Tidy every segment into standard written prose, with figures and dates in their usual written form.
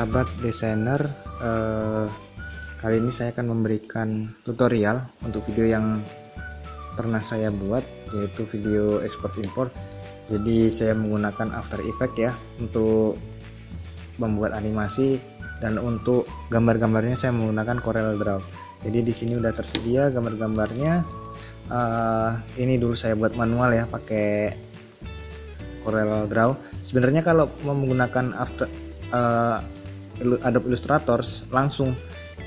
sahabat desainer, kali ini saya akan memberikan tutorial untuk video yang pernah saya buat, yaitu video ekspor import. Jadi saya menggunakan After Effects ya untuk membuat animasi, dan untuk gambar-gambarnya saya menggunakan Corel Draw. Jadi di sini udah tersedia gambar-gambarnya. Ini dulu saya buat manual ya, pakai Corel Draw. Sebenarnya kalau mau menggunakan Adobe Illustrator langsung,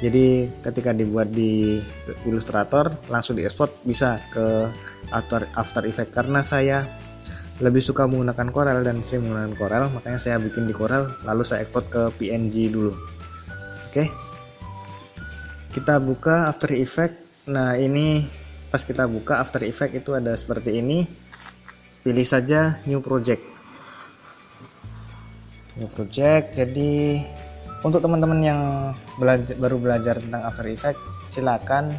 jadi ketika dibuat di Illustrator langsung diekspor bisa ke After Effects. Karena saya lebih suka menggunakan Corel dan sering menggunakan Corel, makanya saya bikin di Corel lalu saya ekspor ke PNG dulu. Oke, kita buka After Effects. Nah, ini pas kita buka After Effects itu ada seperti ini. Pilih saja New Project. Jadi untuk teman-teman yang baru belajar tentang After Effects, silakan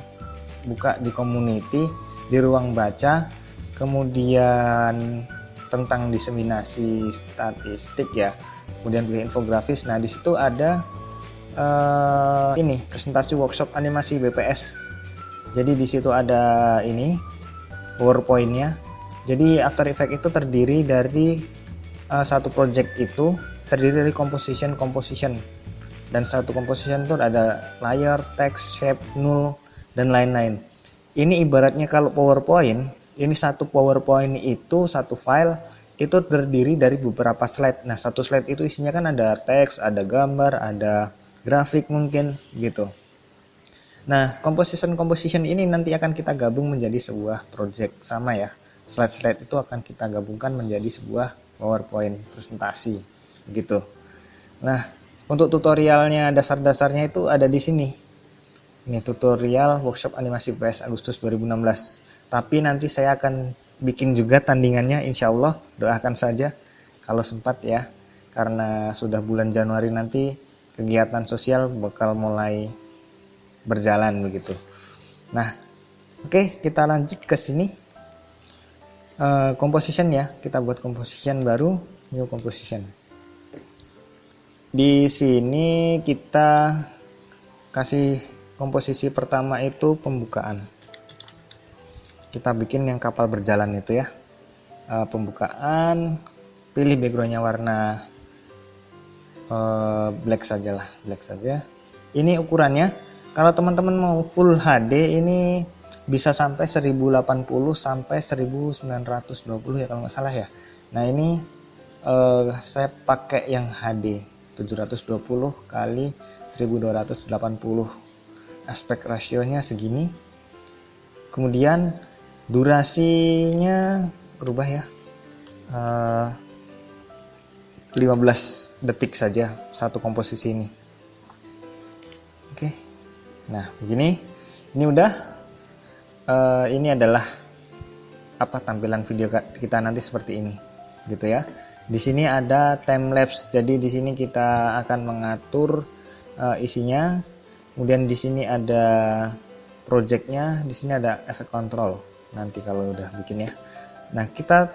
buka di community, di ruang baca, kemudian tentang diseminasi statistik ya, kemudian pilih infografis. Nah, di situ ada ini presentasi workshop animasi BPS. Jadi di situ ada ini PowerPoint-nya. Jadi After Effects itu terdiri dari satu project itu terdiri dari composition, dan satu composition itu ada layer, text, shape, null, dan lain-lain. Ini ibaratnya kalau PowerPoint, ini satu PowerPoint itu satu file itu terdiri dari beberapa slide. Nah, satu slide itu isinya kan ada teks, ada gambar, ada grafik mungkin gitu. Nah, composition ini nanti akan kita gabung menjadi sebuah project sama ya. Slide-slide itu akan kita gabungkan menjadi sebuah PowerPoint presentasi gitu. Nah, untuk tutorialnya, dasar-dasarnya itu ada di sini. Ini tutorial workshop animasi BPS Agustus 2016. Tapi nanti saya akan bikin juga tandingannya, insya Allah. Doakan saja kalau sempat ya, karena sudah bulan Januari nanti kegiatan sosial bakal mulai berjalan begitu. Nah, oke, kita lanjut ke sini. Composition ya, kita buat composition baru, new composition. Di sini kita kasih komposisi pertama itu pembukaan. Kita bikin yang kapal berjalan itu ya. Pembukaan, pilih backgroundnya warna black saja lah, black saja. Ini ukurannya, kalau teman-teman mau full HD ini bisa sampai 1080 sampai 1920 ya kalau nggak salah ya. Nah, ini saya pakai yang HD 720 kali 1280, aspek rasionya segini. Kemudian durasinya berubah ya, 15 detik saja satu komposisi ini. Oke, nah begini, ini udah. Ini adalah tampilan video kita nanti seperti ini gitu ya. Di sini ada time lapse, jadi di sini kita akan mengatur isinya. Kemudian di sini ada projectnya, di sini ada efek control nanti kalau udah bikin ya. Nah, kita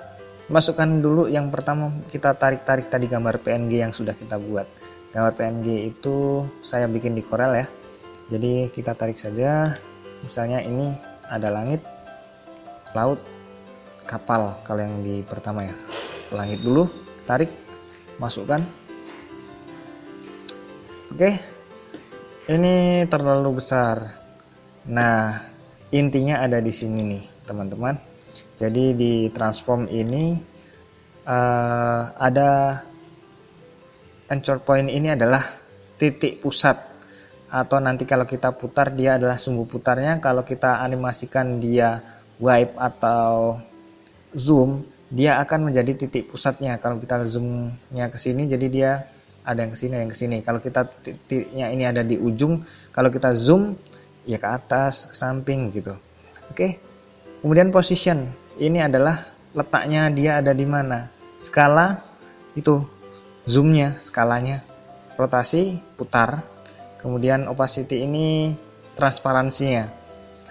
masukkan dulu yang pertama, kita tarik tadi gambar PNG yang sudah kita buat. Gambar PNG itu saya bikin di Corel ya. Jadi kita tarik saja, misalnya ini ada langit, laut, kapal. Kalau yang di pertama ya, langit dulu, tarik, masukkan. Oke, ini terlalu besar. Nah, intinya ada di sini nih teman-teman. Jadi di transform ini ada anchor point, ini adalah titik pusat, atau nanti kalau kita putar dia adalah sumbu putarnya. Kalau kita animasikan dia wipe atau zoom, dia akan menjadi titik pusatnya. Kalau kita zoomnya ke sini, jadi dia ada yang ke sini, yang ke sini. Kalau kita titiknya ini ada di ujung, kalau kita zoom ya ke atas, ke samping gitu. Oke. Kemudian position, ini adalah letaknya dia ada di mana. Skala itu zoomnya, skalanya. Rotasi, putar. Kemudian opacity ini transparansinya.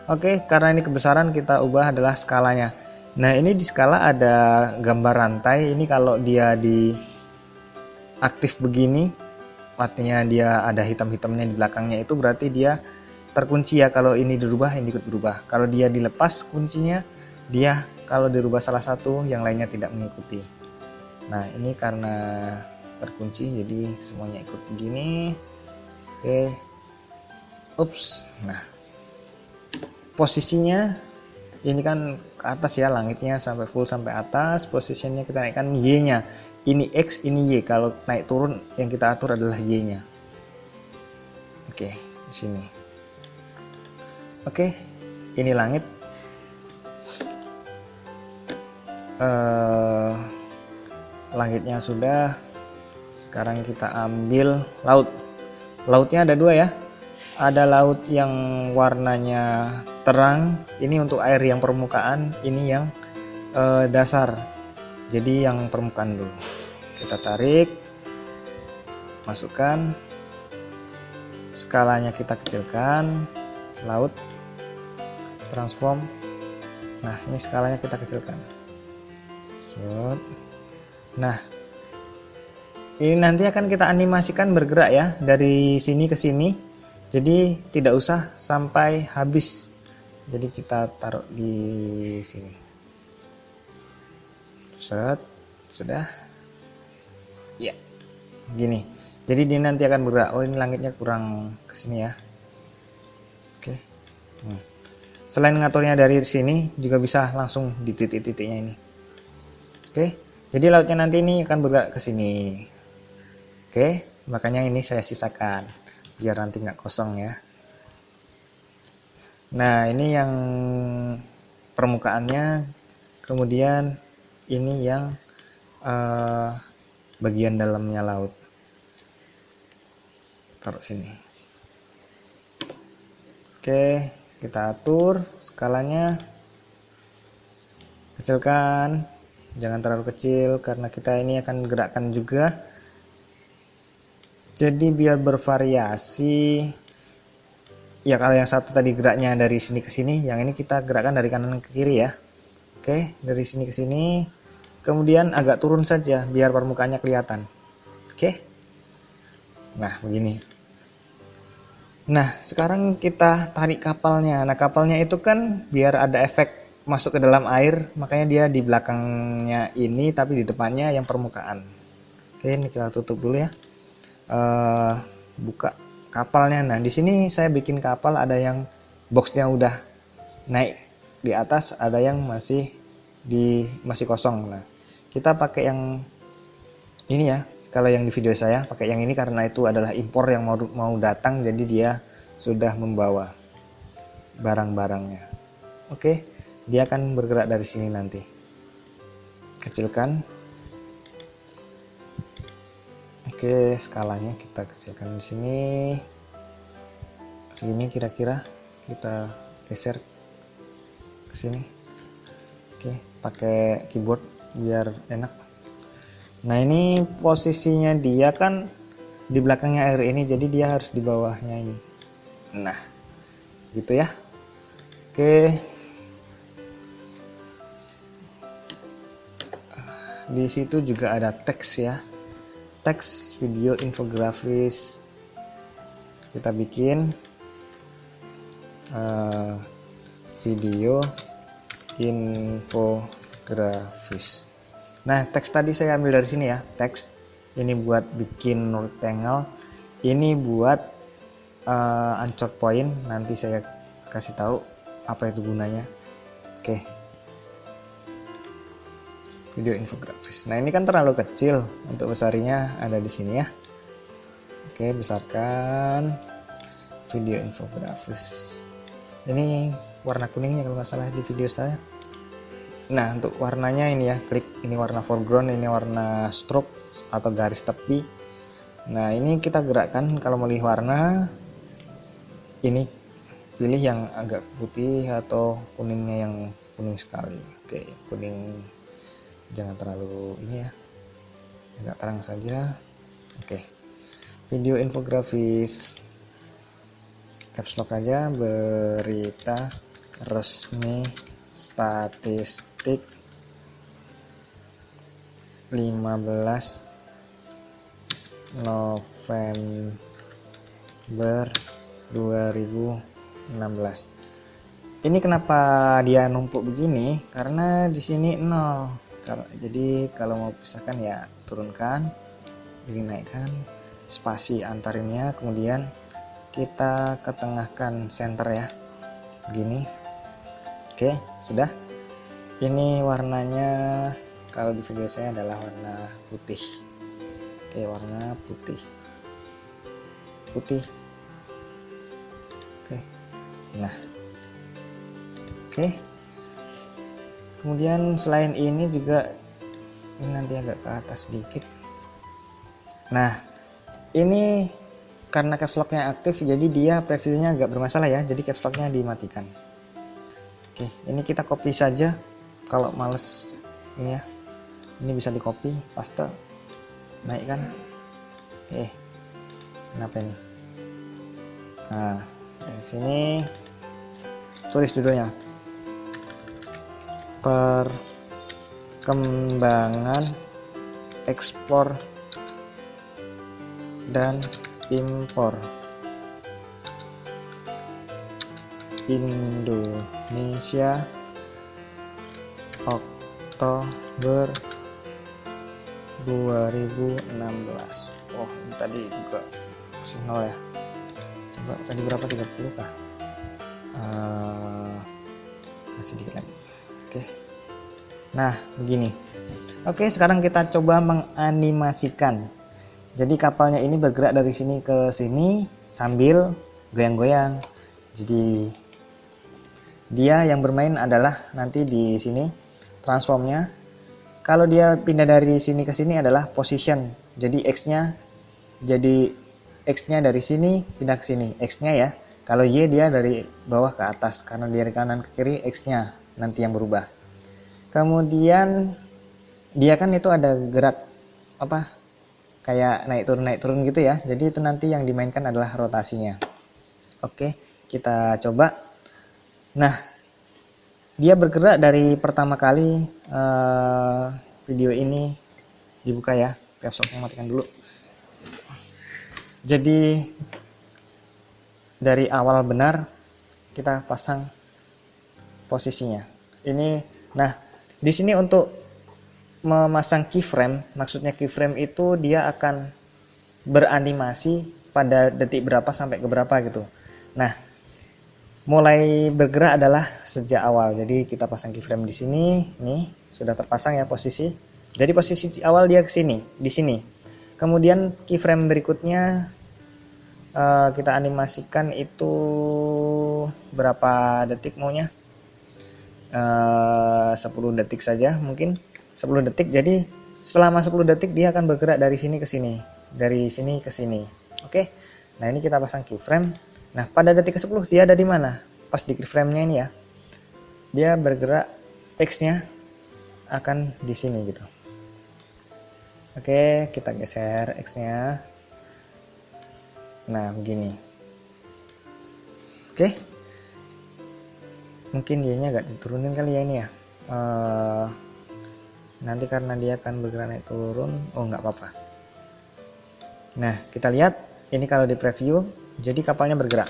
Oke, karena ini kebesaran kita ubah adalah skalanya. Nah, ini di skala ada gambar rantai. Ini kalau dia di aktif begini artinya dia ada hitam-hitamnya di belakangnya, itu berarti dia terkunci ya. Kalau ini dirubah, ini ikut berubah. Kalau dia dilepas kuncinya, dia kalau dirubah salah satu, yang lainnya tidak mengikuti. Nah ini karena terkunci jadi semuanya ikut begini. Oke, ups. Nah posisinya ini kan ke atas ya, langitnya sampai full sampai atas. Posisinya kita naikkan Y nya, ini X ini Y. Kalau naik turun yang kita atur adalah Y nya. Oke, di sini. Oke, ini langit. Langitnya sudah. Sekarang kita ambil laut. Lautnya ada dua ya. Ada laut yang warnanya terang, ini untuk air yang permukaan, ini yang dasar. Jadi yang permukaan dulu. Kita tarik, masukkan, skalanya kita kecilkan, laut, transform. Nah ini skalanya kita kecilkan. Nah ini nanti akan kita animasikan bergerak ya, dari sini ke sini. Jadi tidak usah sampai habis. Jadi kita taruh di sini. Set, sudah. Ya, gini. Jadi dia nanti akan bergerak. Oh ini langitnya kurang ke sini ya. Oke. Selain ngaturnya dari sini, juga bisa langsung di titik-titiknya ini. Oke. Jadi lautnya nanti ini akan bergerak ke sini. Oke. Makanya ini saya sisakan biar nanti nggak kosong ya. Nah ini yang permukaannya, kemudian ini yang bagian dalamnya laut. Taruh sini. Oke, kita atur skalanya, kecilkan, jangan terlalu kecil karena kita ini akan gerakkan juga. Jadi biar bervariasi ya, kalau yang satu tadi geraknya dari sini ke sini, yang ini kita gerakkan dari kanan ke kiri ya. Oke, dari sini ke sini, kemudian agak turun saja biar permukaannya kelihatan. Oke, nah begini. Nah sekarang kita tarik kapalnya. Nah kapalnya itu kan biar ada efek masuk ke dalam air, makanya dia di belakangnya ini, tapi di depannya yang permukaan. Oke, ini kita tutup dulu ya. Buka kapalnya. Nah di sini saya bikin kapal, ada yang boxnya udah naik di atas, ada yang masih kosong. Nah kita pakai yang ini ya. Kalau yang di video saya pakai yang ini karena itu adalah impor yang mau datang, jadi dia sudah membawa barang-barangnya. Oke, dia akan bergerak dari sini nanti. Kecilkan. Oke, skalanya kita kecilkan di sini. Segini kira-kira, kita geser ke sini. Oke, pakai keyboard biar enak. Nah, ini posisinya dia kan di belakangnya air ini, jadi dia harus di bawahnya ini. Nah, gitu ya. Oke. Di situ juga ada teks ya. Teks, video, infografis. Kita bikin video infografis. Nah teks tadi saya ambil dari sini ya. Teks ini buat bikin rectangle, ini buat anchor point. Nanti saya kasih tahu apa itu gunanya. Oke, video infografis. Nah ini kan terlalu kecil, untuk besarnya ada di sini ya. Oke, besarkan video infografis. Ini warna kuningnya kalau nggak salah di video saya. Nah untuk warnanya ini ya, klik ini warna foreground, ini warna stroke atau garis tepi. Nah ini kita gerakkan. Kalau memilih warna, ini pilih yang agak putih atau kuningnya yang kuning sekali. Oke, kuning, jangan terlalu ini ya, agak terang saja. Oke, video infografis, caps lock aja, berita resmi statistik 15 November 2016. Ini kenapa dia numpuk begini? Karena di sini 0. Jadi kalau mau pisahkan ya turunkan, ini naikkan spasi antarinnya, kemudian kita ketengahkan center ya, begini. Oke, sudah. Ini warnanya kalau di video saya adalah warna putih. Oke, warna putih. Oke. Nah. Oke. Kemudian selain ini juga ini nanti agak ke atas sedikit. Nah, ini karena caps lock-nya aktif jadi dia previewnya agak bermasalah ya. Jadi caps lock-nya dimatikan. Oke, ini kita copy saja kalau males ini ya. Ini bisa di copy, paste, naikkan. Kenapa ini? Nah, dari sini tulis judulnya. Perkembangan ekspor dan impor Indonesia Oktober 2016. Oh, ini tadi juga signal ya. Coba tadi berapa, 30 kah? Kasih dikit lagi. Oke. Nah, begini. Oke, sekarang kita coba menganimasikan. Jadi kapalnya ini bergerak dari sini ke sini sambil goyang-goyang. Jadi dia yang bermain adalah nanti di sini transformnya. Kalau dia pindah dari sini ke sini adalah position. Jadi X-nya dari sini pindah ke sini, X-nya ya. Kalau Y dia dari bawah ke atas, karena dari kanan ke kiri X-nya nanti yang berubah. Kemudian dia kan itu ada gerak apa kayak naik turun gitu ya. Jadi itu nanti yang dimainkan adalah rotasinya. Oke, kita coba. Nah, dia bergerak dari pertama kali video ini dibuka ya. Caps lock-nya matikan dulu. Jadi dari awal benar kita pasang posisinya. Ini, nah di sini untuk memasang keyframe, maksudnya keyframe itu dia akan beranimasi pada detik berapa sampai ke berapa gitu. Nah, mulai bergerak adalah sejak awal. Jadi kita pasang keyframe di sini, nih sudah terpasang ya posisi. Jadi posisi awal dia ke sini, di sini. Kemudian keyframe berikutnya kita animasikan itu berapa detik maunya? 10 detik saja mungkin. 10 detik. Jadi selama 10 detik dia akan bergerak dari sini ke sini, dari sini ke sini. Oke. Nah, ini kita pasang keyframe. Nah, pada detik ke-10 dia ada di mana? Pas di keyframe-nya ini ya. Dia bergerak, X-nya akan di sini gitu. Oke, kita geser X-nya. Nah, begini. Oke. Mungkin dianya agak diturunin kali ya ini ya. Nanti karena dia akan bergerak naik turun, oh nggak apa-apa. Nah, kita lihat ini kalau di preview, jadi kapalnya bergerak.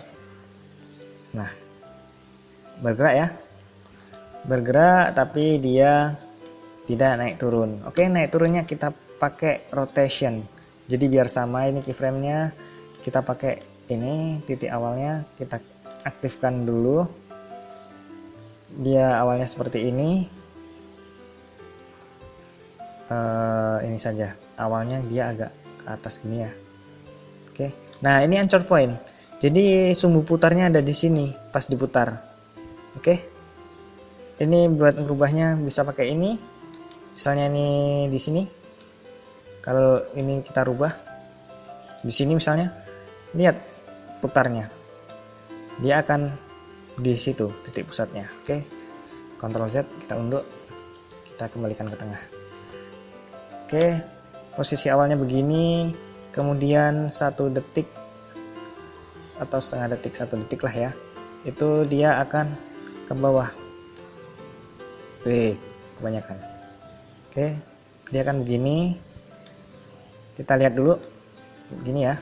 Nah, bergerak ya. Bergerak tapi dia tidak naik turun. Oke, naik turunnya kita pakai rotation. Jadi biar sama ini keyframe-nya, kita pakai ini titik awalnya kita aktifkan dulu. Dia awalnya seperti ini. Ini saja. Awalnya dia agak ke atas gini ya. Oke. Nah, ini anchor point. Jadi sumbu putarnya ada di sini pas diputar. Oke. Ini buat merubahnya bisa pakai ini. Misalnya ini di sini. Kalau ini kita rubah di sini misalnya, lihat putarnya. Dia akan di situ titik pusatnya. Oke. Ctrl Z kita undur. Kita kembalikan ke tengah. Oke. Posisi awalnya begini, kemudian 1 detik atau setengah detik, 1 detik lah ya. Itu dia akan ke bawah. Kebanyakan. Oke. Dia akan begini. Kita lihat dulu Begini ya.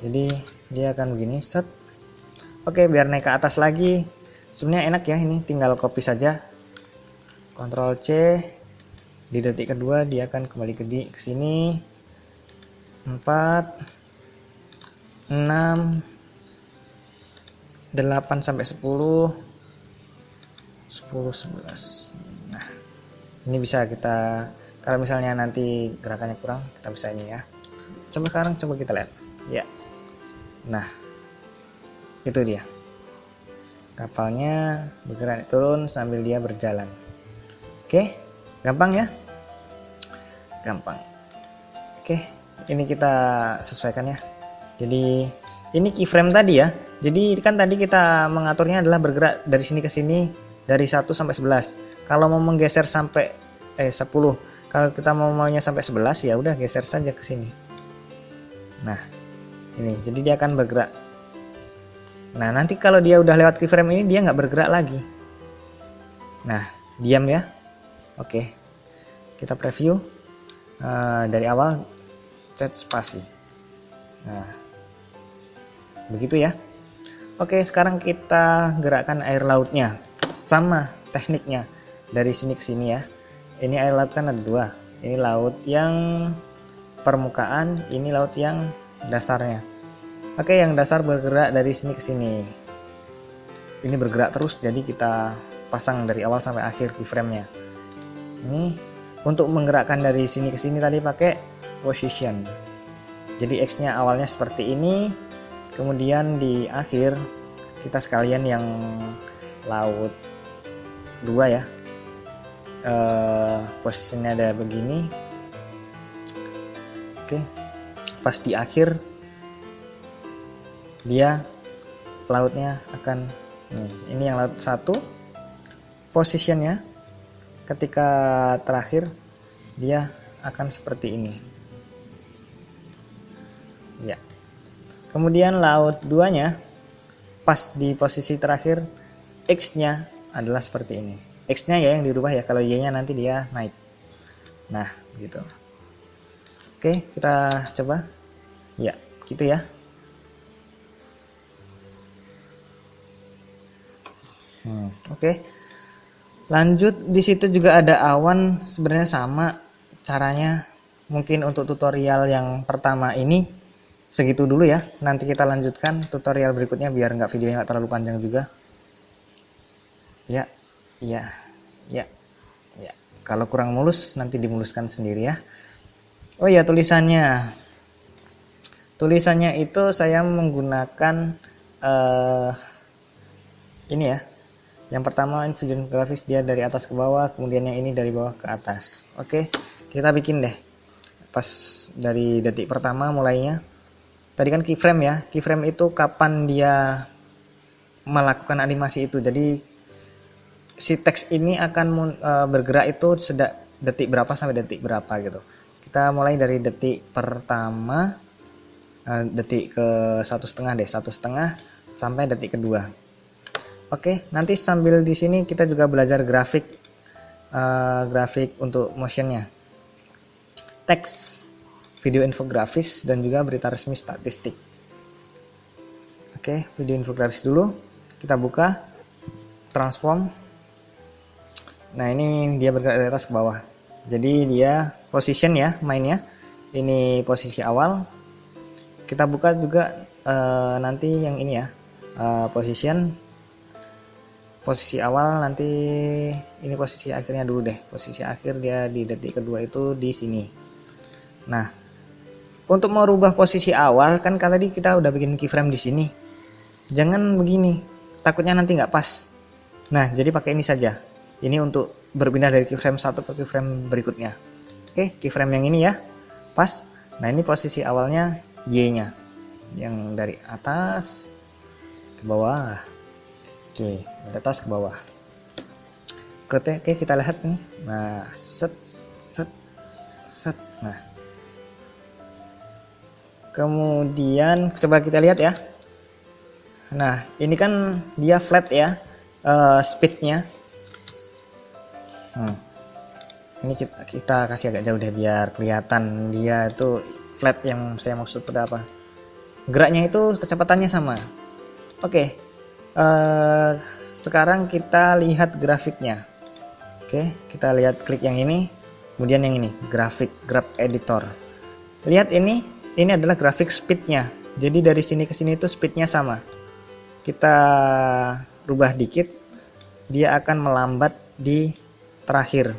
Jadi dia akan begini, set. Oke, biar naik ke atas lagi. Sebenarnya enak ya, ini tinggal copy saja. Ctrl C. Di detik kedua dia akan kembali ke sini. 4 6 8 sampai 10 11. Nah, ini bisa kita, kalau misalnya nanti gerakannya kurang, kita bisa ini ya. Sekarang coba kita lihat. Ya. Nah, itu dia. Kapalnya bergerak turun sambil dia berjalan. Oke, gampang ya? Gampang. Oke, ini kita sesuaikan ya. Jadi ini keyframe tadi ya. Jadi kan tadi kita mengaturnya adalah bergerak dari sini ke sini dari 1 sampai 11. Kalau mau menggeser sampai 10. Kalau kita maunya sampai 11 ya udah geser saja ke sini. Nah, ini jadi dia akan bergerak. Nah, nanti kalau dia udah lewat keyframe ini dia nggak bergerak lagi. Nah, diam ya. Oke, kita preview dari awal, set spasi. Nah, begitu ya. Oke, sekarang kita gerakkan air lautnya. Sama tekniknya dari sini ke sini ya. Ini air laut kan ada dua. Ini laut yang permukaan, ini laut yang dasarnya. Oke, yang dasar bergerak dari sini ke sini. Ini bergerak terus, jadi kita pasang dari awal sampai akhir keyframe-nya. Ini untuk menggerakkan dari sini ke sini tadi pakai position. Jadi X-nya awalnya seperti ini, kemudian di akhir kita sekalian yang laut 2 ya. Posisinya ada begini. Oke. Pas di akhir dia lautnya akan ini yang laut 1, positionnya ketika terakhir dia akan seperti ini ya. Kemudian laut 2 nya pas di posisi terakhir X nya adalah seperti ini. X nya ya yang dirubah ya, kalau Y nya nanti dia naik. Nah gitu. Oke, kita coba ya gitu ya. Oke. Lanjut, di situ juga ada awan, sebenarnya sama caranya. Mungkin untuk tutorial yang pertama ini segitu dulu ya. Nanti kita lanjutkan tutorial berikutnya biar nggak videonya nggak terlalu panjang juga. Ya. Kalau kurang mulus nanti dimuluskan sendiri ya. Oh ya, tulisannya. Tulisannya itu saya menggunakan ini ya. Yang pertama video grafis dia dari atas ke bawah, kemudian yang ini dari bawah ke atas. Oke, kita bikin deh. Pas dari detik pertama mulainya. Tadi kan keyframe ya. Keyframe itu kapan dia melakukan animasi itu. Jadi si teks ini akan bergerak itu detik berapa sampai detik berapa gitu. Kita mulai dari detik pertama, detik ke 1,5 deh, 1,5 sampai detik kedua. Oke, nanti sambil di sini kita juga belajar grafik untuk motionnya, teks, video infografis, dan juga berita resmi statistik. Oke, video infografis dulu, kita buka, transform. Nah ini dia bergerak dari atas ke bawah, jadi dia position ya mainnya. Ini posisi awal. Kita buka juga nanti yang ini ya, posisi awal, nanti ini posisi akhirnya dulu deh. Posisi akhir dia di detik kedua itu di sini. Nah, untuk merubah posisi awal kan tadi kita udah bikin keyframe di sini. Jangan begini, takutnya nanti nggak pas. Nah, jadi pakai ini saja. Ini untuk berpindah dari keyframe 1 ke keyframe berikutnya. Oke, keyframe yang ini ya, pas. Nah, ini posisi awalnya Y-nya, yang dari atas ke bawah. Oke, dari atas ke bawah. Oke, kita lihat nih. Nah, set. Nah, kemudian coba kita lihat ya. Nah, ini kan dia flat ya, speednya. Ini kita kasih agak jauh deh biar kelihatan dia tuh flat yang saya maksud pada apa. Geraknya itu kecepatannya sama. Oke, sekarang kita lihat grafiknya. Oke, kita lihat klik yang ini, kemudian yang ini, grafik, graph editor. Lihat ini adalah grafik speednya. Jadi dari sini ke sini itu speednya sama. Kita rubah dikit, dia akan melambat di terakhir,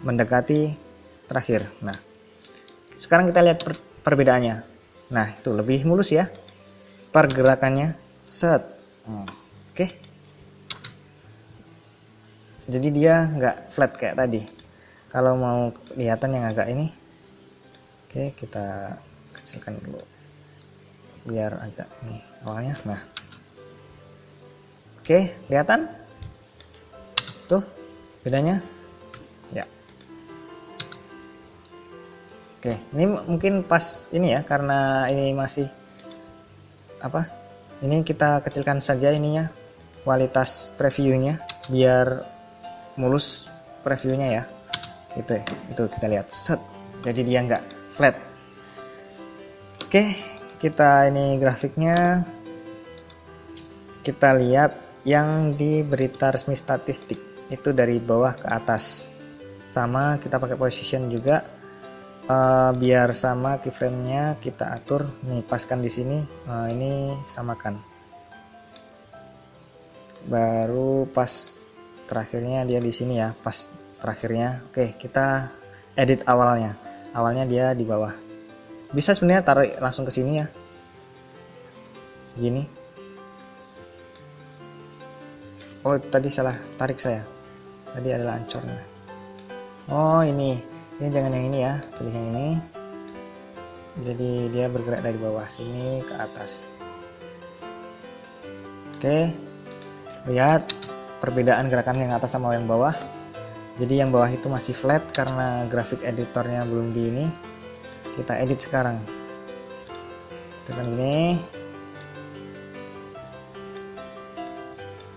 mendekati terakhir. Nah, sekarang kita lihat perbedaannya. Nah, itu lebih mulus ya pergerakannya. Set. Oke. Jadi dia nggak flat kayak tadi. Kalau mau kelihatan yang agak ini, oke, kita kecilkan dulu biar agak nih awalnya. Nah, oke, kelihatan tuh bedanya ya. Oke, ini mungkin pas ini ya, karena ini masih apa, ini kita kecilkan saja ininya, kualitas previewnya biar mulus previewnya ya, gitu ya. Itu kita lihat, set, jadi dia nggak flat. Oke, kita ini grafiknya, kita lihat yang di berita resmi statistik itu dari bawah ke atas, sama kita pakai position juga, biar sama keyframe-nya kita atur nih, paskan di sini. Ini samakan, baru pas terakhirnya dia di sini ya, pas terakhirnya. Oke, kita edit awalnya dia di bawah. Bisa sebenarnya taruh langsung ke sini ya, gini. Oh, tadi salah tarik saya, tadi adalah ancornya. Oh, ini jangan yang ini ya, pilih yang ini. Jadi dia bergerak dari bawah sini ke atas. Oke, lihat perbedaan gerakan yang atas sama yang bawah. Jadi yang bawah itu masih flat karena grafik editornya belum di ini. Kita edit sekarang, tekan ini.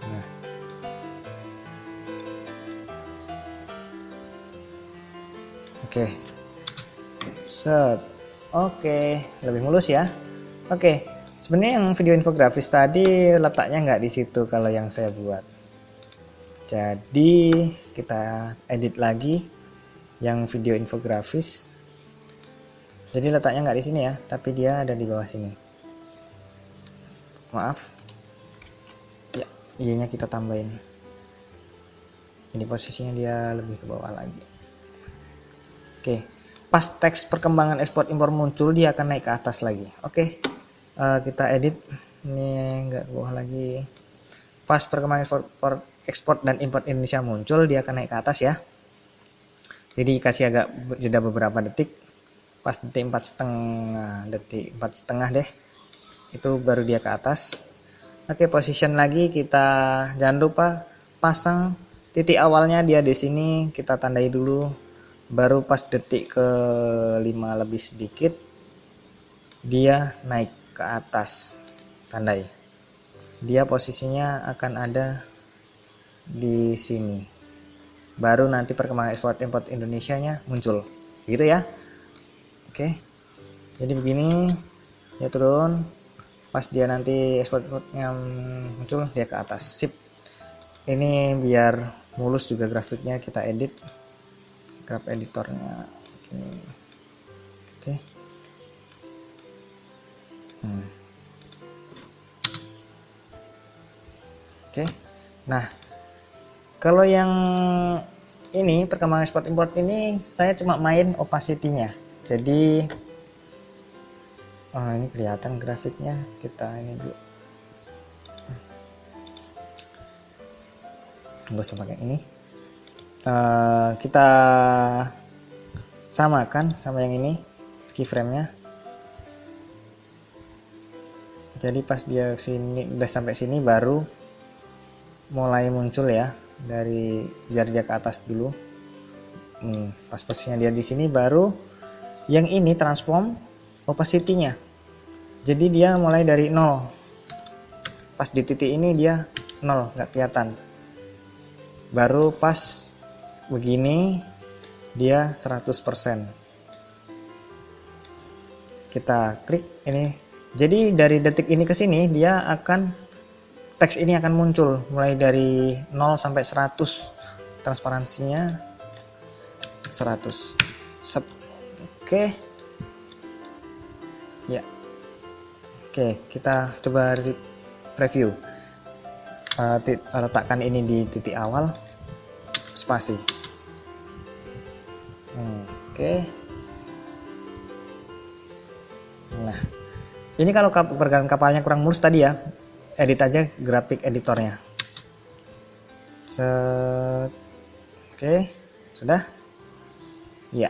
Nah, oke, set. Oke, lebih mulus ya. Oke, sebenarnya yang video infografis tadi letaknya nggak di situ kalau yang saya buat. Jadi kita edit lagi yang video infografis. Jadi letaknya nggak di sini ya, tapi dia ada di bawah sini. Maaf. Ya, i-nya kita tambahin. Ini posisinya dia lebih ke bawah lagi. Oke, pas teks perkembangan ekspor impor muncul, dia akan naik ke atas lagi. Oke, kita edit. Ini nggak ke bawah lagi. Pas perkembangan ekspor dan impor Indonesia muncul, dia akan naik ke atas ya. Jadi kasih agak jeda beberapa detik. Pas detik 4,5 deh, itu baru dia ke atas. Oke, position lagi, kita jangan lupa pasang titik awalnya dia di sini, kita tandai dulu. Baru pas detik ke 5 lebih sedikit dia naik ke atas, tandai. Dia posisinya akan ada di sini. Baru nanti perkembangan ekspor import Indonesia nya muncul, gitu ya. Oke, jadi begini dia turun, pas dia nanti ekspor importnya muncul dia ke atas. Sip. Ini biar mulus juga grafiknya, kita edit graph editornya. Oke. Oke. Nah, kalau yang ini perkembangan ekspor import ini saya cuma main opacity-nya. Jadi ini kelihatan grafiknya, kita ini dulu. Nggak usah pakai ini. Kita samakan sama yang ini keyframe-nya. Jadi pas dia sini udah sampai sini baru mulai muncul ya, dari biar dia ke atas dulu. Pas posisinya dia di sini baru yang ini transform opacity-nya. Jadi dia mulai dari 0. Pas di titik ini dia 0, nggak kelihatan. Baru pas begini dia 100%. kita klik ini. Jadi dari detik ini ke sini dia akan, teks ini akan muncul mulai dari 0 sampai 100, transparansinya 100. Oke. Ya. Oke, kita coba preview. Letakkan ini di titik awal, spasi. Oke. Nah, ini kalau pergerakan kapalnya kurang mulus tadi ya, edit aja grafik editornya. Oke, sudah? Ya.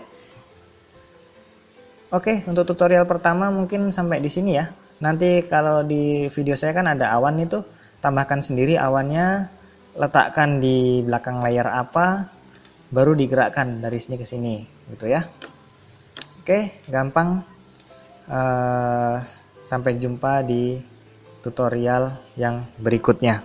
Oke, untuk tutorial pertama mungkin sampai di sini ya. Nanti kalau di video saya kan ada awan itu, tambahkan sendiri awannya, letakkan di belakang layar apa, baru digerakkan dari sini ke sini, gitu ya. Oke, gampang. Sampai jumpa di tutorial yang berikutnya.